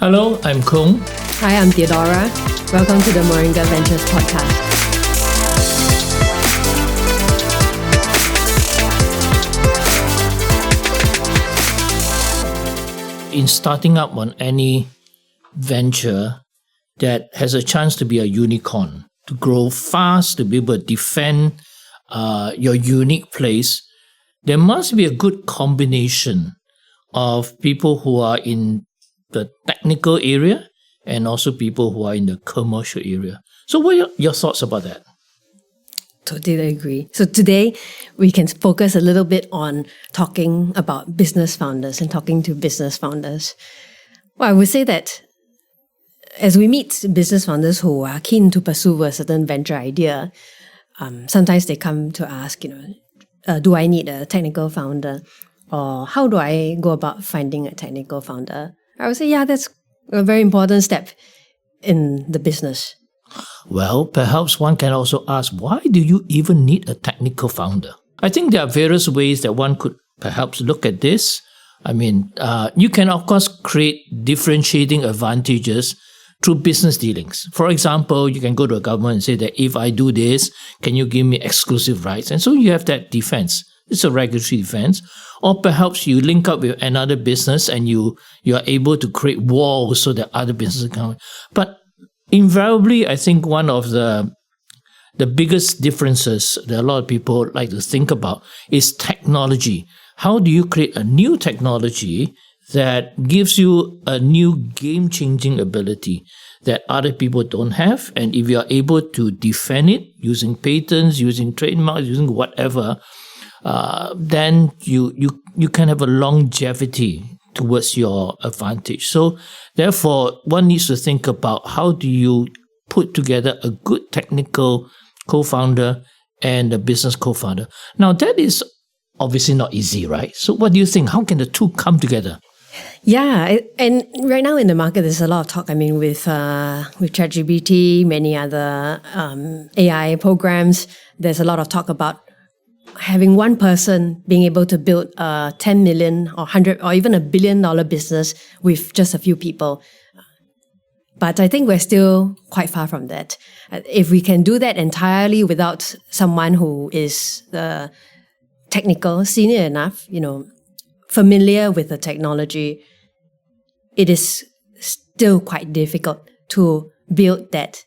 Hello, I'm Khoong. Hi, I'm Theodora. Welcome to the Moringa Ventures Podcast. In starting up on any venture that has a chance to be a unicorn, to grow fast, to be able to defend your unique place, there must be a good combination of people who are in the technical area and also people who are in the commercial area. So what are your thoughts about that? Totally agree. So today we can focus a little bit on talking about business founders and talking to business founders. Well, I would say that as we meet business founders who are keen to pursue a certain venture idea, sometimes they come to ask, do I need a technical founder? Or how do I go about finding a technical founder? I would say, yeah, that's a very important step in the business. Well, perhaps one can also ask, why do you even need a technical founder? I think there are various ways that one could perhaps look at this. I mean, you can, of course, create differentiating advantages through business dealings. For example, you can go to a government and say that if I do this, can you give me exclusive rights? And so you have that defense. It's a regulatory defense. Or perhaps you link up with another business and you are able to create walls so that other businesses come. But invariably, I think one of the biggest differences that a lot of people like to think about is technology. How do you create a new technology that gives you a new game-changing ability that other people don't have? And if you are able to defend it using patents, using trademarks, using whatever, then you can have a longevity towards your advantage. So therefore, one needs to think about how do you put together a good technical co-founder and a business co-founder. Now, that is obviously not easy, right? So what do you think? How can the two come together? Yeah, and right now in the market, there's a lot of talk. I mean, with ChatGPT, many other AI programs, there's a lot of talk about having one person being able to build a 10 million or 100 or even $1 billion business with just a few people. But I think we're still quite far from that. If we can do that entirely without someone who is technical, senior enough, familiar with the technology, it is still quite difficult to build that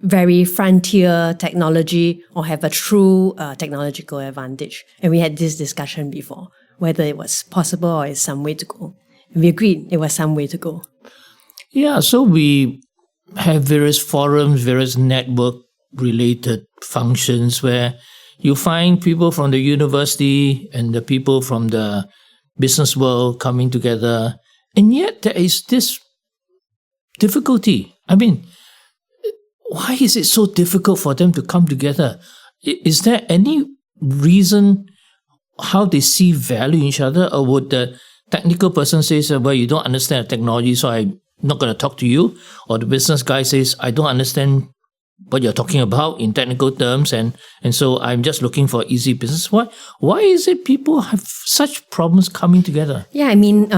very frontier technology or have a true technological advantage. And we had this discussion before, whether it was possible or it's some way to go. And we agreed it was some way to go. Yeah, so we have various forums, various network-related functions where you find people from the university and the people from the business world coming together. And yet there is this difficulty. I mean, why is it so difficult for them to come together? Is there any reason how they see value in each other? Or would the technical person say, well, you don't understand the technology, so I'm not going to talk to you? Or the business guy says, I don't understand what you're talking about in technical terms, and so I'm just looking for easy business. Why is it people have such problems coming together? Yeah, I mean,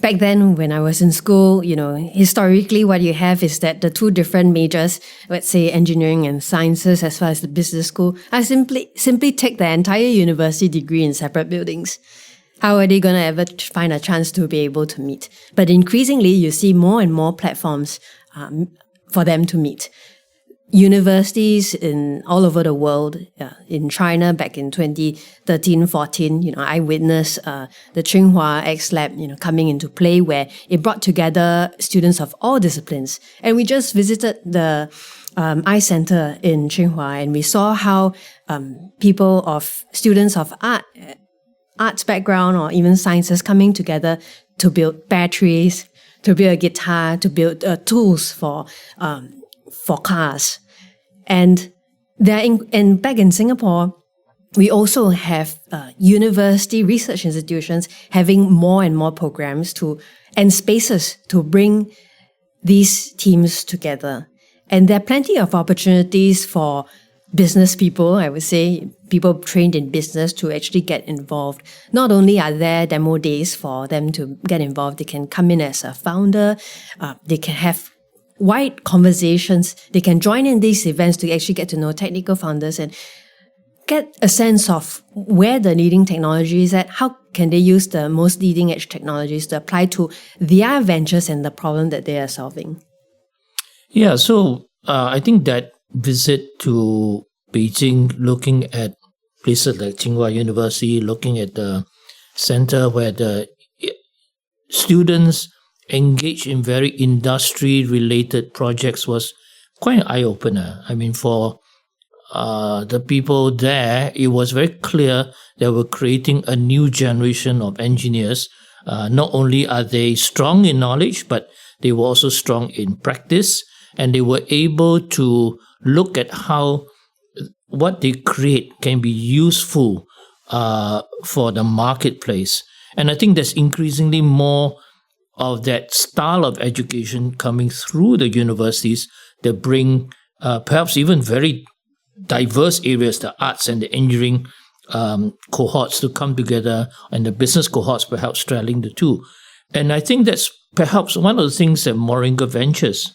back then when I was in school, historically what you have is that the two different majors, let's say engineering and sciences as well as the business school, are simply take the entire university degree in separate buildings. How are they going to ever find a chance to be able to meet? But increasingly, you see more and more platforms for them to meet. Universities all over the world, in China back in 2013-14, I witnessed the Tsinghua X Lab, coming into play where it brought together students of all disciplines. And we just visited the eye center in Tsinghua, and we saw how students of arts background or even sciences coming together to build batteries, to build a guitar, to build tools for cars. And back in Singapore, we also have university research institutions having more and more programs and spaces to bring these teams together. And there are plenty of opportunities for business people, I would say, people trained in business to actually get involved. Not only are there demo days for them to get involved, they can come in as a founder, they can have wide conversations, they can join in these events to actually get to know technical founders and get a sense of where the leading technology is at, how can they use the most leading edge technologies to apply to their ventures and the problem that they are solving. Yeah, so I think that visit to Beijing, looking at places like Tsinghua University, looking at the center where the students engage in very industry-related projects was quite an eye-opener. I mean, for the people there, it was very clear they were creating a new generation of engineers. Not only are they strong in knowledge, but they were also strong in practice, and they were able to look at how what they create can be useful for the marketplace. And I think there's increasingly more of that style of education coming through the universities that bring perhaps even very diverse areas, the arts and the engineering cohorts to come together, and the business cohorts perhaps straddling the two. And I think that's perhaps one of the things that Moringa Ventures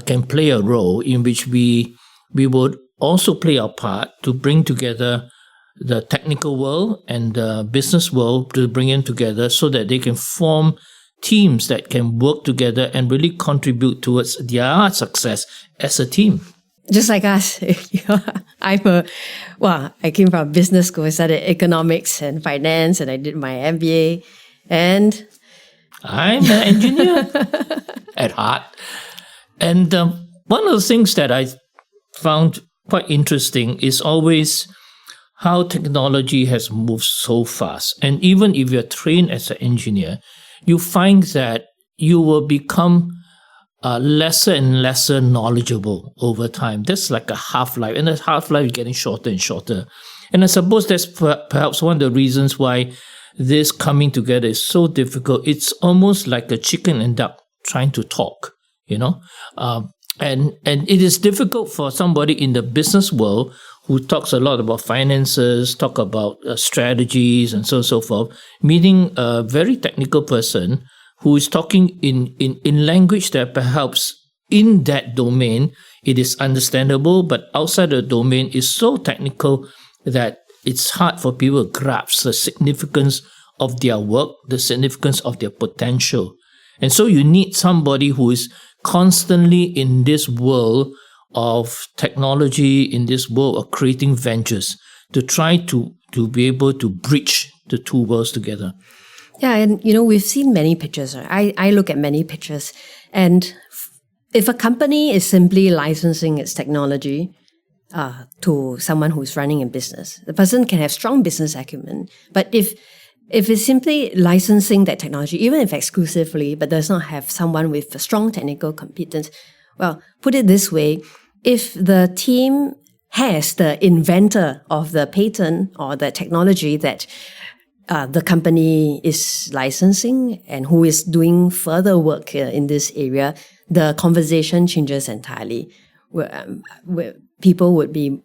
can play a role in, which we would also play our part to bring together the technical world and the business world, to bring them together so that they can form teams that can work together and really contribute towards their success as a team. Just like us, I came from business school. I studied economics and finance, and I did my MBA. And I'm an engineer at heart. And one of the things that I found quite interesting is always how technology has moved so fast. And even if you're trained as an engineer, you find that you will become lesser and lesser knowledgeable over time. That's like a half-life, and that half-life is getting shorter and shorter. And I suppose that's perhaps one of the reasons why this coming together is so difficult. It's almost like a chicken and duck trying to talk, and it is difficult for somebody in the business world who talks a lot about finances, talk about strategies and so on and so forth, meeting a very technical person who is talking in language that perhaps in that domain it is understandable, but outside the domain is so technical that it's hard for people to grasp the significance of their work, the significance of their potential. And so you need somebody who is constantly in this world of technology, in this world of creating ventures, to try to be able to bridge the two worlds together. Yeah, and we've seen many pictures. I look at many pictures, and if a company is simply licensing its technology to someone who's running a business, the person can have strong business acumen. But if it's simply licensing that technology, even if exclusively, but does not have someone with a strong technical competence, well, put it this way, if the team has the inventor of the patent or the technology that the company is licensing and who is doing further work in this area, the conversation changes entirely. Where people would be,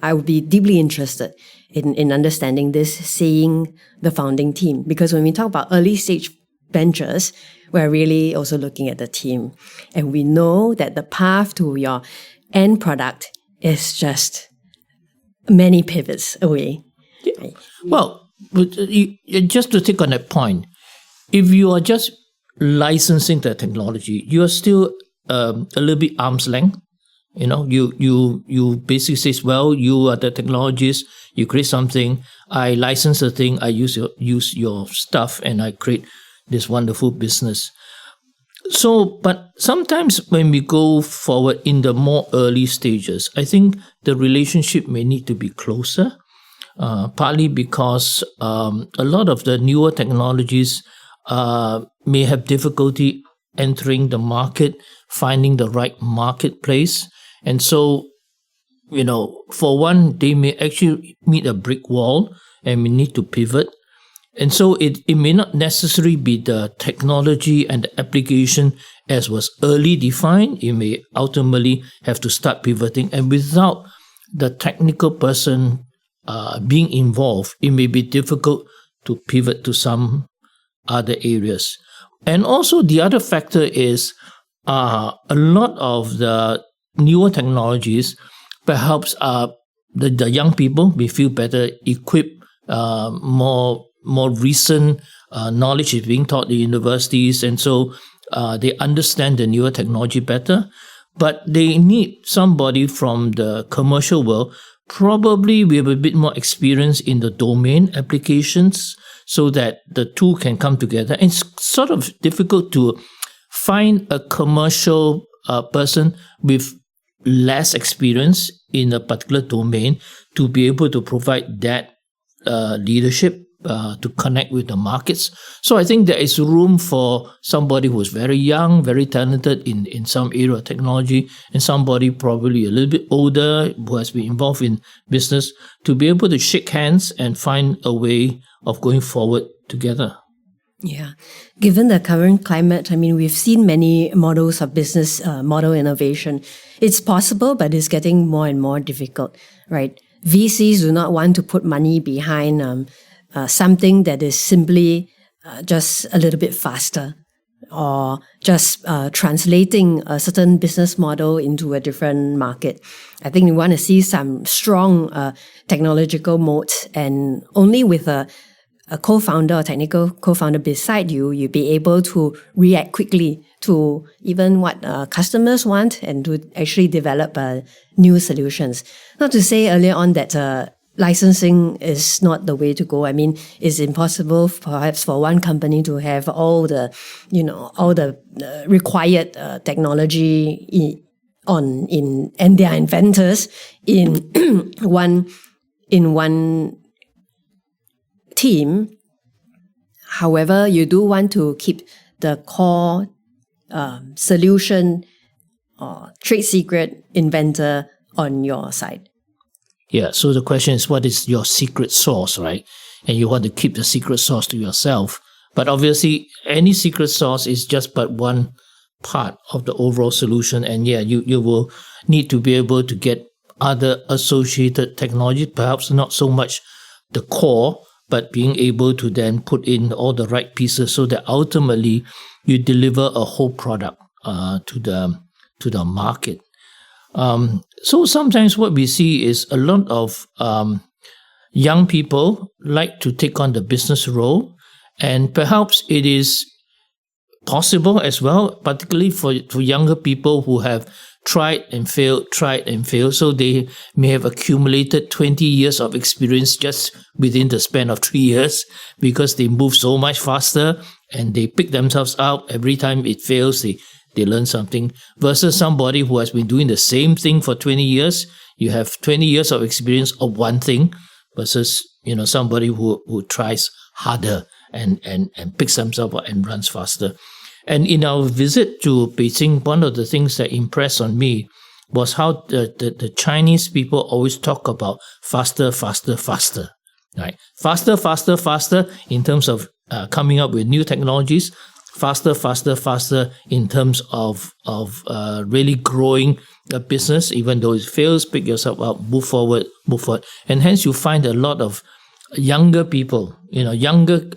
I would be deeply interested in understanding this, seeing the founding team. Because when we talk about early stage ventures, we're really also looking at the team. And we know that the path to your end product is just many pivots away. Yeah. Right? Well, just to take on that point, if you are just licensing the technology, you are still a little bit arm's length. You basically say, well, you are the technologist, you create something, I license the thing, I use your stuff, and I create this wonderful business. So, but sometimes when we go forward in the more early stages, I think the relationship may need to be closer, partly because a lot of the newer technologies may have difficulty entering the market, finding the right marketplace. And so, for one, they may actually meet a brick wall and we need to pivot. And so it may not necessarily be the technology and the application as was early defined. It may ultimately have to start pivoting. And without the technical person being involved, it may be difficult to pivot to some other areas. And also the other factor is a lot of the newer technologies, perhaps the young people may feel better equipped, more recent knowledge is being taught at universities, and so they understand the newer technology better. But they need somebody from the commercial world, probably with a bit more experience in the domain applications, so that the two can come together. And it's sort of difficult to find a commercial person with less experience in a particular domain to be able to provide that leadership to connect with the markets. So I think there is room for somebody who is very young, very talented in some area of technology, and somebody probably a little bit older who has been involved in business to be able to shake hands and find a way of going forward together. Yeah. Given the current climate, we've seen many models of business model innovation. It's possible, but it's getting more and more difficult, right? VCs do not want to put money behind something that is simply just a little bit faster, or just translating a certain business model into a different market. I think we want to see some strong technological moats, and only with a co-founder or technical co-founder beside you, you'll be able to react quickly to even what customers want and to actually develop new solutions. Not to say earlier on that licensing is not the way to go. It's impossible perhaps for one company to have all the required technology and their inventors in one team. However, you do want to keep the core solution or trade secret inventor on your side. Yeah, so the question is, what is your secret sauce, right? And you want to keep the secret sauce to yourself. But obviously, any secret sauce is just but one part of the overall solution. And yeah, you will need to be able to get other associated technology, perhaps not so much the core, but being able to then put in all the right pieces so that ultimately you deliver a whole product to the market. So sometimes what we see is a lot of young people like to take on the business role, and perhaps it is possible as well, particularly for younger people who have tried and failed. So they may have accumulated 20 years of experience just within the span of 3 years, because they move so much faster and they pick themselves up. Every time it fails, they learn something, versus somebody who has been doing the same thing for 20 years. You have 20 years of experience of one thing versus, somebody who tries harder and picks themselves up and runs faster. And in our visit to Beijing, one of the things that impressed on me was how the Chinese people always talk about faster, right? Faster in terms of coming up with new technologies. Faster in terms of really growing a business. Even though it fails, pick yourself up, move forward. And hence you find a lot of younger people, younger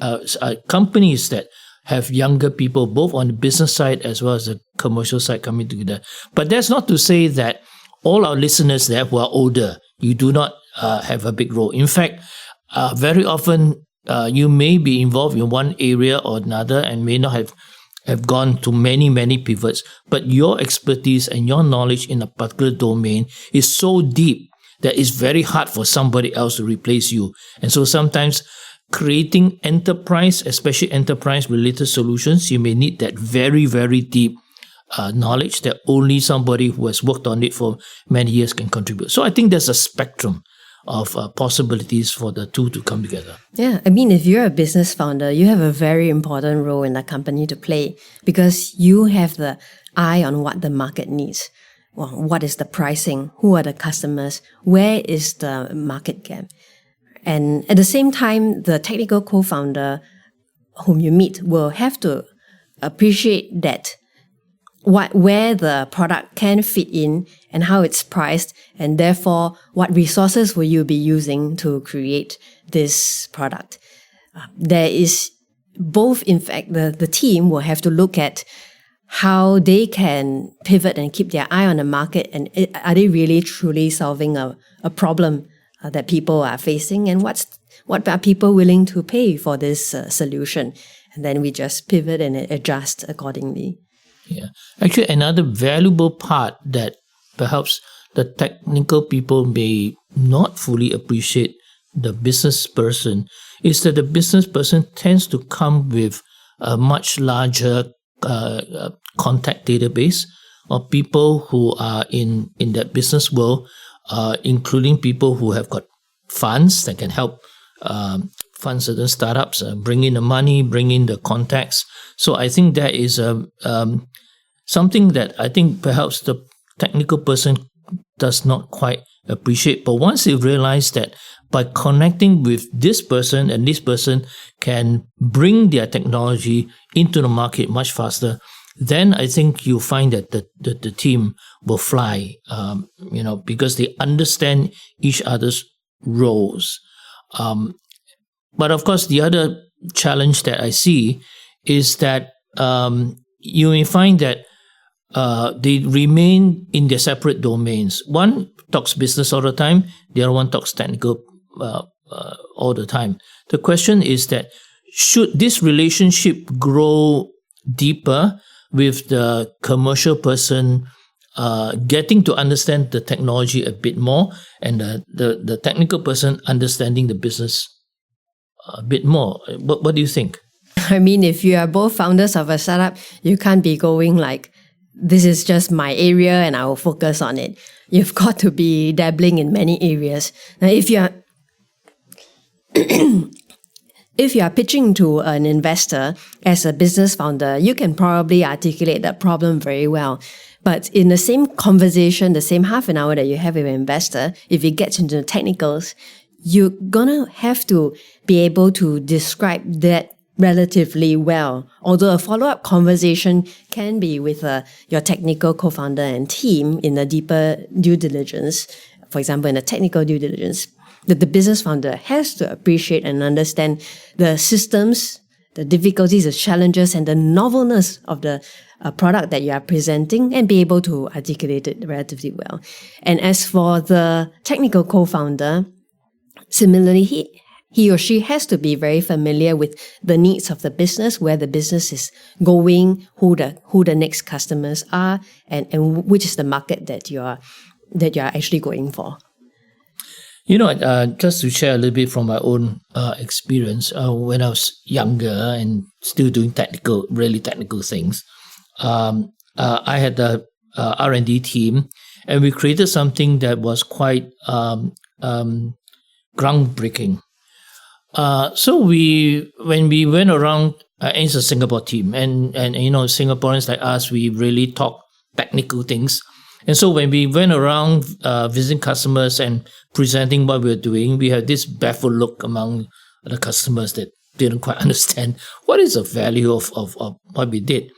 companies that have younger people, both on the business side as well as the commercial side, coming together. But that's not to say that all our listeners there who are older, you do not have a big role. In fact, very often you may be involved in one area or another and may not have gone to many pivots, but your expertise and your knowledge in a particular domain is so deep that it's very hard for somebody else to replace you. And so sometimes creating enterprise, especially enterprise-related solutions, you may need that very, very deep knowledge that only somebody who has worked on it for many years can contribute. So I think there's a spectrum of possibilities for the two to come together. Yeah, if you're a business founder, you have a very important role in the company to play, because you have the eye on what the market needs. Well, what is the pricing? Who are the customers? Where is the market gap? And at the same time, the technical co-founder whom you meet will have to appreciate that where the product can fit in and how it's priced, and therefore what resources will you be using to create this product. There is both, in fact, the team will have to look at how they can pivot and keep their eye on the market, and are they really truly solving a problem that people are facing, and what are people willing to pay for this solution, and then we just pivot and adjust accordingly. Yeah. Actually, another valuable part that perhaps the technical people may not fully appreciate the business person is that the business person tends to come with a much larger contact database of people who are in that business world, including people who have got funds that can help fund certain startups, bring in the money, bring in the contacts. So I think that is something that I think perhaps the technical person does not quite appreciate. But once they realize that by connecting with this person and this person can bring their technology into the market much faster, then I think you find that the team will fly, because they understand each other's roles. But of course, the other challenge that I see is that you may find that they remain in their separate domains. One talks business all the time, the other one talks technical all the time. The question is that should this relationship grow deeper with the commercial person getting to understand the technology a bit more, and the technical person understanding the business a bit more? What do you think? I mean, if you are both founders of a startup, you can't be going like, this is just my area and I will focus on it. You've got to be dabbling in many areas. Now, if you are pitching to an investor as a business founder, you can probably articulate that problem very well. But in the same conversation, the same half an hour that you have with an investor, if it gets into the technicals, you're gonna have to be able to describe that relatively well. Although a follow-up conversation can be with your technical co-founder and team in a deeper due diligence, for example, in a technical due diligence, that the business founder has to appreciate and understand the systems, the difficulties, the challenges, and the novelness of the product that you are presenting, and be able to articulate it relatively well. And as for the technical co-founder, similarly, he or she has to be very familiar with the needs of the business, where the business is going, who the next customers are, and which is the market that you are actually going for. Just to share a little bit from my own experience, when I was younger and still doing really technical things, I had the R&D team, and we created something that was quite groundbreaking. So when we went around, it's a Singapore team, and Singaporeans like us, we really talk technical things. And so when we went around visiting customers and presenting what we were doing, we had this baffled look among the customers that didn't quite understand what is the value of what we did.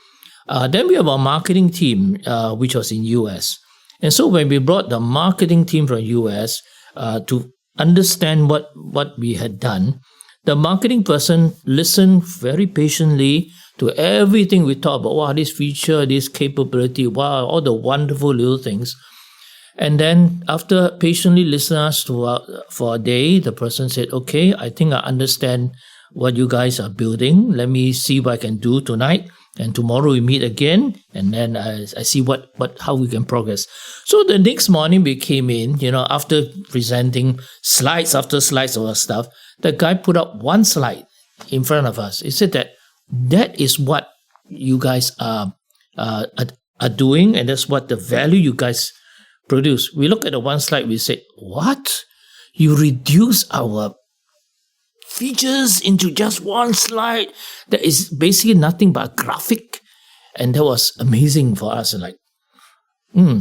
Then we have our marketing team, which was in US. And so when we brought the marketing team from US to understand what we had done, the marketing person listened very patiently to everything we talked about. Wow, this feature, this capability, wow, all the wonderful little things. And then after patiently listening us for a day, the person said, okay, I think I understand what you guys are building. Let me see what I can do tonight. And tomorrow we meet again, and then I see how we can progress. So the next morning we came in, after presenting slides after slides of our stuff, the guy put up one slide in front of us. He said that is what you guys are doing, and that's what the value you guys produce. We look at the one slide, we say, what? You reduce our features into just one slide that is basically nothing but a graphic? And that was amazing for us. Like,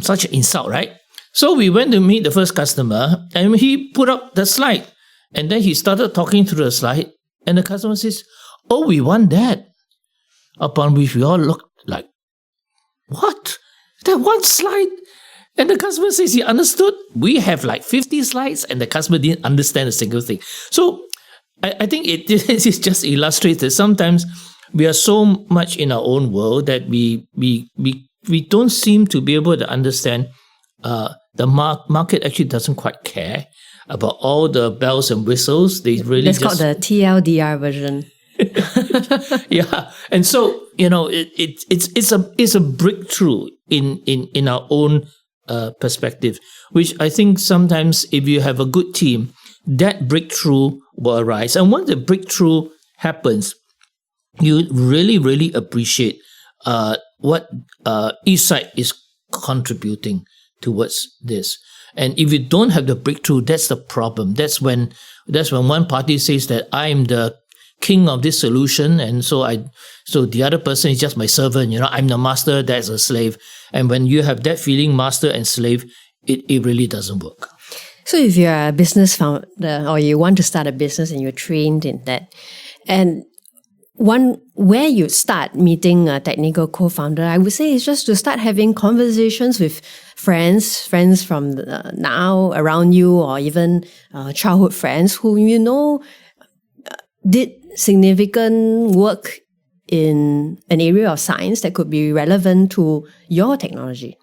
such an insult, right? So we went to meet the first customer, and he put up the slide, and then he started talking through the slide, and the customer says, oh, we want that. Upon which we all looked like, what? That one slide. And the customer says he understood. We have like 50 slides and the customer didn't understand a single thing. So I think it just illustrates that sometimes we are so much in our own world that we don't seem to be able to understand the market actually doesn't quite care about all the bells and whistles. They really That's called the TLDR version. Yeah, and so it's a breakthrough in our own perspective, which I think sometimes if you have a good team, that breakthrough will arise. And once the breakthrough happens, you really, really appreciate what each side is contributing towards this. And if you don't have the breakthrough, that's the problem. That's when one party says that I am the king of this solution, and so the other person is just my servant. I'm the master, that's a slave. And when you have that feeling, master and slave, it really doesn't work. So if you're a business founder or you want to start a business and you're trained in that, and where you start meeting a technical co-founder, I would say is just to start having conversations with friends from now around you, or even childhood friends who did significant work in an area of science that could be relevant to your technology,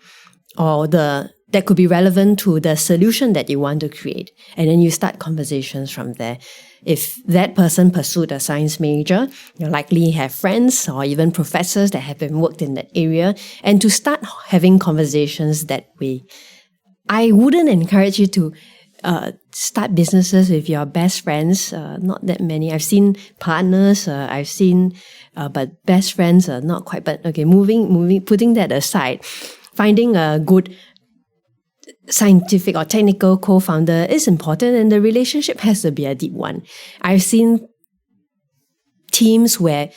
or that could be relevant to the solution that you want to create. And then you start conversations from there. If that person pursued a science major, you likely have friends or even professors that have been worked in that area, and to start having conversations that way. I wouldn't encourage you to start businesses with your best friends. Not that many. I've seen partners. But best friends are not quite. But okay, putting that aside, finding a good scientific or technical co-founder is important, and the relationship has to be a deep one. I've seen teams where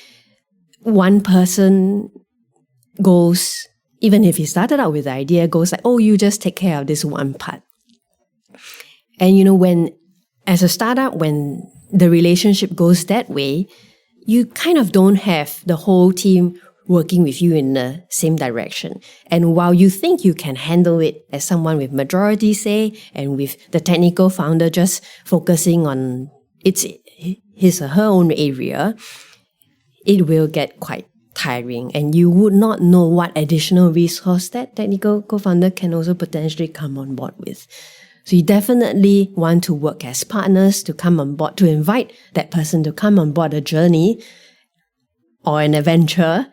one person goes, even if he started out with the idea, goes like, oh, you just take care of this one part. And when, as a startup, when the relationship goes that way, you kind of don't have the whole team working with you in the same direction. And while you think you can handle it as someone with majority say, and with the technical founder just focusing on his or her own area, it will get quite tiring, and you would not know what additional resource that technical co-founder can also potentially come on board with. So you definitely want to work as partners to come on board, to invite that person to come on board a journey or an adventure,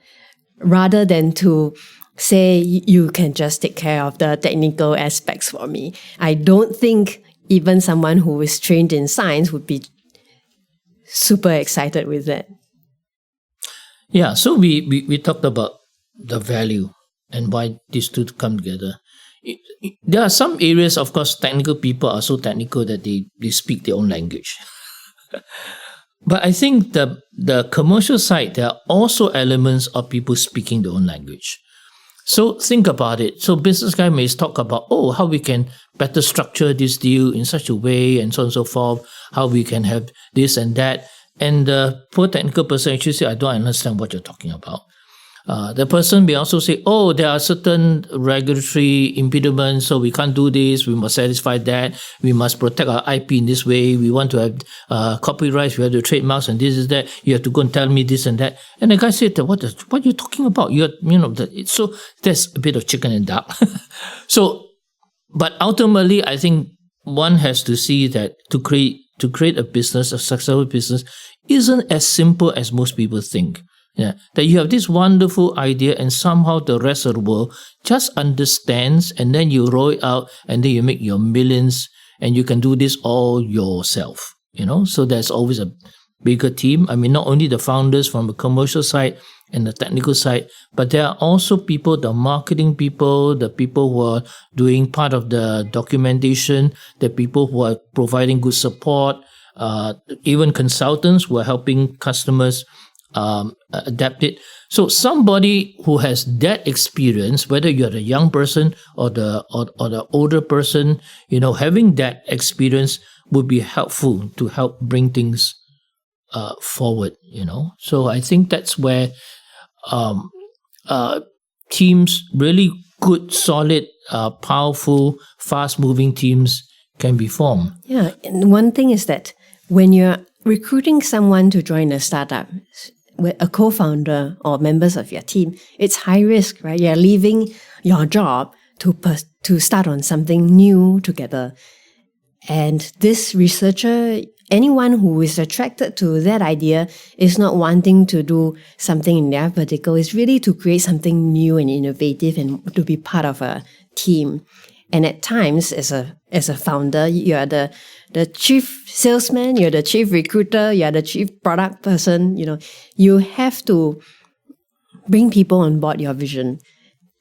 rather than to say you can just take care of the technical aspects for me. I don't think even someone who is trained in science would be super excited with that. Yeah, so we talked about the value and why these two come together. There are some areas, of course, technical people are so technical that they speak their own language. But I think the commercial side, there are also elements of people speaking their own language. So think about it. So business guy may talk about, how we can better structure this deal in such a way and so on and so forth, how we can have this and that. And the poor technical person actually say, I don't understand what you're talking about. The person may also say, there are certain regulatory impediments, so we can't do this, we must satisfy that, we must protect our IP in this way, we want to have copyrights, we have the trademarks and this is that, you have to go and tell me this and that. And the guy said, what are you talking about? So there's a bit of chicken and duck. But ultimately, I think one has to see that to create a business, a successful business, isn't as simple as most people think. Yeah, that you have this wonderful idea and somehow the rest of the world just understands, and then you roll it out and then you make your millions and you can do this all yourself, So there's always a bigger team. I mean, not only the founders from the commercial side and the technical side, but there are also people, the marketing people, the people who are doing part of the documentation, the people who are providing good support, even consultants who are helping customers adapt it. So somebody who has that experience, whether you're the young person or the older person, having that experience would be helpful to help bring things forward. So I think that's where teams really good, solid, powerful, fast-moving teams can be formed. Yeah, and one thing is that when you're recruiting someone to join a startup, a co-founder or members of your team, it's high risk, right? You're leaving your job to start on something new together. And this researcher, anyone who is attracted to that idea is not wanting to do something in their vertical. It's really to create something new and innovative and to be part of a team. And at times, as a founder, you're the chief salesman, you're the chief recruiter, you're the chief product person. You have to bring people on board your vision.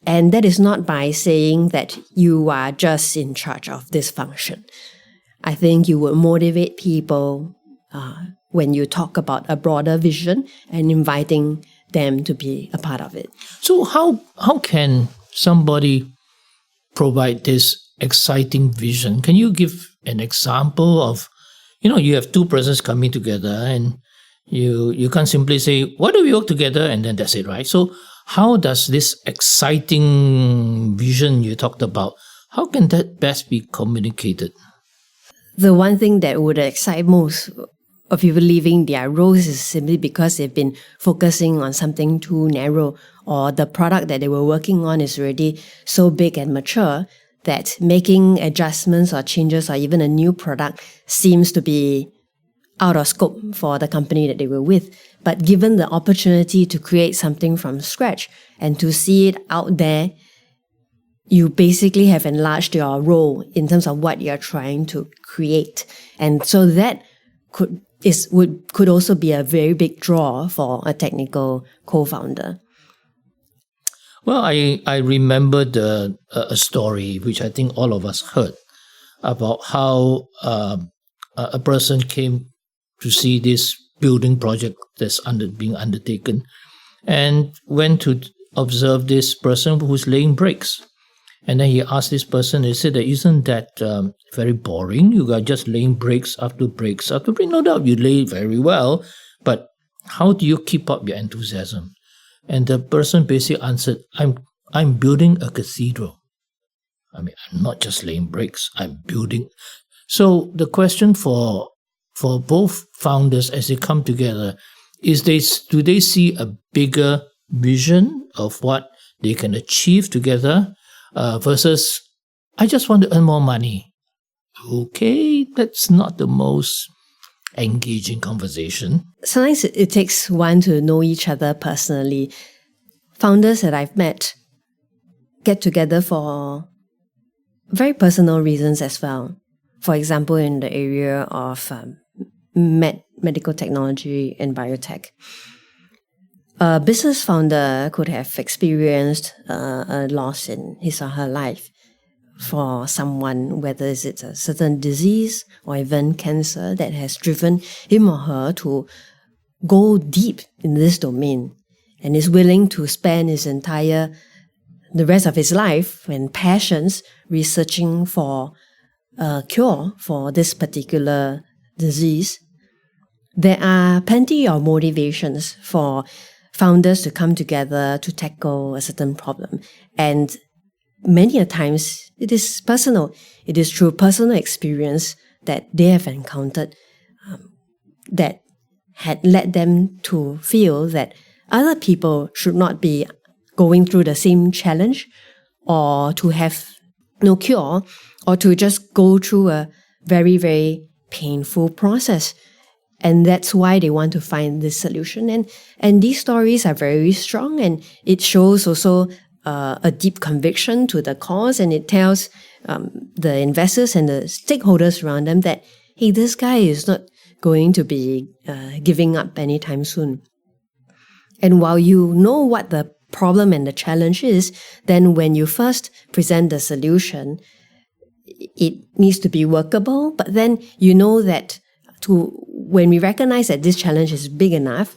And that is not by saying that you are just in charge of this function. I think you would motivate people when you talk about a broader vision and inviting them to be a part of it. So how can somebody provide this exciting vision? Can you give an example of, you have two persons coming together and you can't simply say, why do we work together? And then that's it, right? So how does this exciting vision you talked about, how can that best be communicated? The one thing that would excite most of people leaving their roles is simply because they've been focusing on something too narrow, or the product that they were working on is already so big and mature that making adjustments or changes or even a new product seems to be out of scope for the company that they were with. But given the opportunity to create something from scratch and to see it out there, you basically have enlarged your role in terms of what you're trying to create. And so that could also be a very big draw for a technical co-founder. Well, I remembered a story which I think all of us heard about how a person came to see this building project that's being undertaken and went to observe this person who's laying bricks. And then he asked this person, he said, isn't that very boring? You are just laying bricks after bricks after bricks. No doubt you lay very well, but how do you keep up your enthusiasm? And the person basically answered, I'm building a cathedral. I'm not just laying bricks, I'm building. So the question for both founders as they come together is do they see a bigger vision of what they can achieve together versus, I just want to earn more money. Okay, that's not the most engaging conversation. Sometimes it takes one to know each other personally. Founders that I've met get together for very personal reasons as well. For example, in the area of medical technology and biotech. A business founder could have experienced a loss in his or her life for someone, whether it's a certain disease or even cancer that has driven him or her to go deep in this domain and is willing to spend the rest of his life and passions researching for a cure for this particular disease. There are plenty of motivations for founders to come together to tackle a certain problem. And many a times it is personal. It is through personal experience that they have encountered that had led them to feel that other people should not be going through the same challenge or to have no cure or to just go through a very, very painful process. And that's why they want to find this solution. And these stories are very strong, and it shows also a deep conviction to the cause, and it tells the investors and the stakeholders around them that, hey, this guy is not going to be giving up anytime soon. And while you know what the problem and the challenge is, then when you first present the solution, it needs to be workable, but then you know that when we recognize that this challenge is big enough,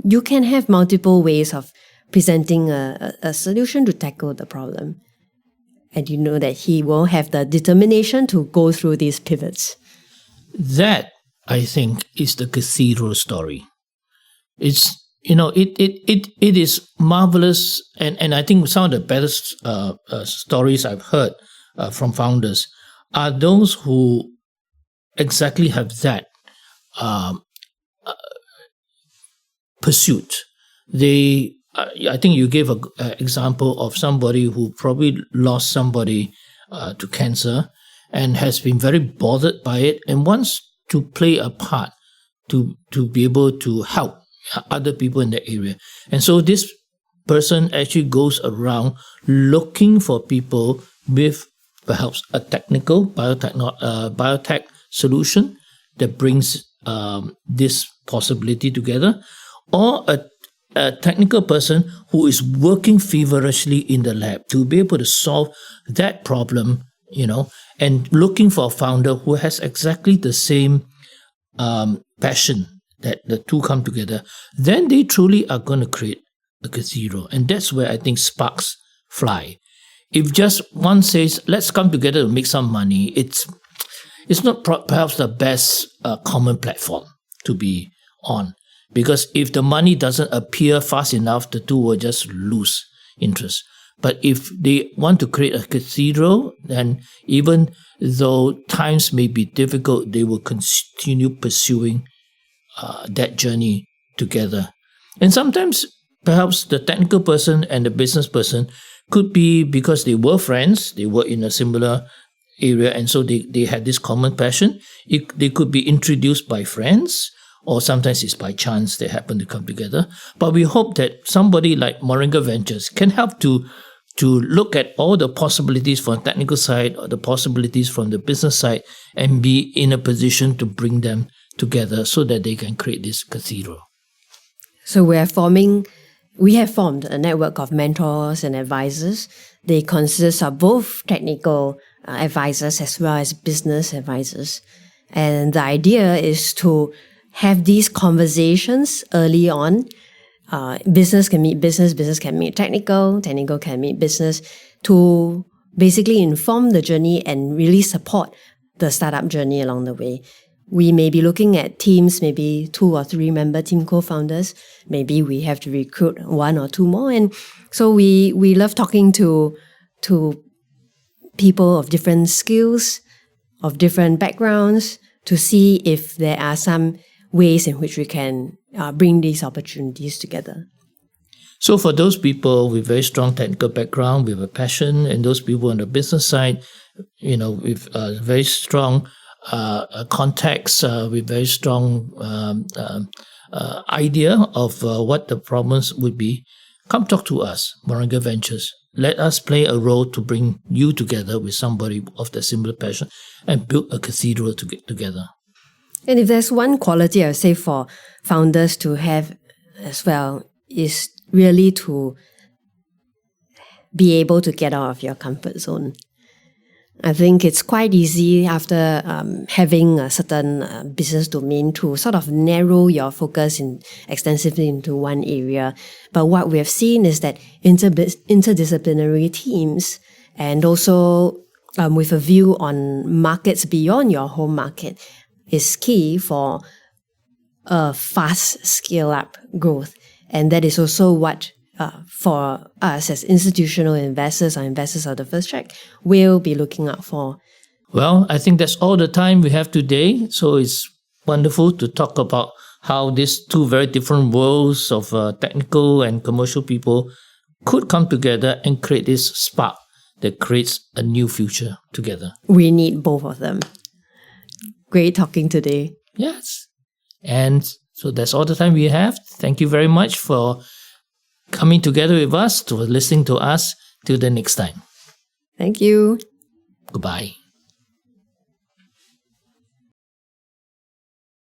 you can have multiple ways of presenting a solution to tackle the problem. And you know that he will have the determination to go through these pivots. That, I think, is the cathedral story. It's it is marvelous, and I think some of the best stories I've heard from founders are those who exactly have that pursuit. I think you gave an example of somebody who probably lost somebody to cancer and has been very bothered by it and wants to play a part to be able to help other people in the area. And so this person actually goes around looking for people with perhaps a technical biotech solution that brings this possibility together, or a technical person who is working feverishly in the lab to be able to solve that problem, and looking for a founder who has exactly the same passion, that the two come together, then they truly are going to create a cathedral. And that's where I think sparks fly. If just one says, let's come together to make some money, it's not perhaps the best common platform to be on. Because if the money doesn't appear fast enough, the two will just lose interest. But if they want to create a cathedral, then even though times may be difficult, they will continue pursuing that journey together. And sometimes perhaps the technical person and the business person could be because they were friends, they were in a similar area, and so they had this common passion. They could be introduced by friends, or sometimes it's by chance they happen to come together. But we hope that somebody like Moringa Ventures can help to look at all the possibilities from the technical side or the possibilities from the business side and be in a position to bring them together so that they can create this cathedral. So we have formed a network of mentors and advisors. They consist of both technical advisors as well as business advisors. And the idea is to have these conversations early on. Business can meet business, business can meet technical can meet business, to basically inform the journey and really support the startup journey along the way. We may be looking at teams, maybe 2 or 3 member team co-founders. Maybe we have to recruit 1 or 2 more. And so we love talking to people of different skills, of different backgrounds, to see if there are some ways in which we can bring these opportunities together. So for those people with very strong technical background, with a passion, and those people on the business side, with very strong contacts, with very strong idea of what the problems would be, come talk to us, Moringa Ventures. Let us play a role to bring you together with somebody of the similar passion and build a cathedral together. And if there's one quality I would say for founders to have as well, is really to be able to get out of your comfort zone. I think it's quite easy after having a certain business domain to sort of narrow your focus extensively into one area. But what we have seen is that interdisciplinary teams, and also with a view on markets beyond your home market, is key for a fast scale-up growth. And that is also what, for us as institutional investors or investors of the first track, we'll be looking out for. Well, I think that's all the time we have today. So it's wonderful to talk about how these two very different worlds of technical and commercial people could come together and create this spark that creates a new future together. We need both of them. Great talking today. Yes. And so that's all the time we have. Thank you very much for coming together with us, to listening to us. Till the next time. Thank you. Goodbye.